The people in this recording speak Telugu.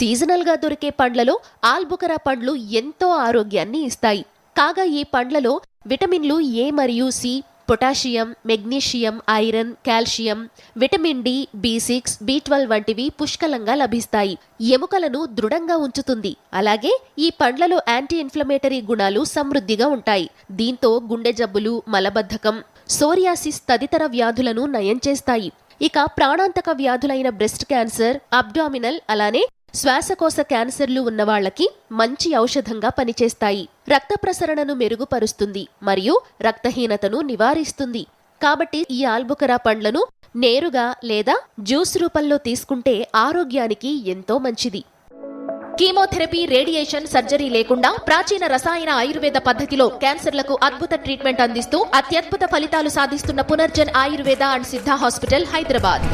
సీజనల్ గా దొరికే పండ్లలో ఆల్బుకరా పండ్లు ఎంతో ఆరోగ్యాన్ని ఇస్తాయి. కాగా ఈ పండ్లలో విటమిన్లు ఏ మరియు C, potassium, magnesium, iron, calcium, vitamin D, B6, B12 వంటివి పుష్కలంగా లభిస్తాయి. ఎముకలను దృఢంగా ఉంచుతుంది. అలాగే ఈ పండ్లలో యాంటీ ఇన్ఫ్లమేటరీ గుణాలు సమృద్ధిగా ఉంటాయి. దీంతో గుండె జబ్బులు, మలబద్ధకం, సోరియాసిస్ తదితర వ్యాధులను నయం చేస్తాయి. ఇక ప్రాణాంతక వ్యాధులైన బ్రెస్ట్ క్యాన్సర్, అబ్డామినల్ అలానే శ్వాసకోశ క్యాన్సర్లు ఉన్న వాళ్లకి మంచి ఔషధంగా పనిచేస్తాయి. రక్త ప్రసరణను మెరుగుపరుస్తుంది మరియు రక్తహీనతను నివారిస్తుంది. కాబట్టి ఈ ఆల్బుకరా పండ్లను నేరుగా లేదా జ్యూస్ రూపంలో తీసుకుంటే ఆరోగ్యానికి ఎంతో మంచిది. కీమోథెరపీ, రేడియేషన్, సర్జరీ లేకుండా ప్రాచీన రసాయన ఆయుర్వేద పద్ధతిలో క్యాన్సర్లకు అద్భుత ట్రీట్మెంట్ అందిస్తూ అత్యద్భుత ఫలితాలు సాధిస్తున్న పునర్జన్ ఆయుర్వేద అండ్ సిద్ధ హాస్పిటల్, హైదరాబాద్.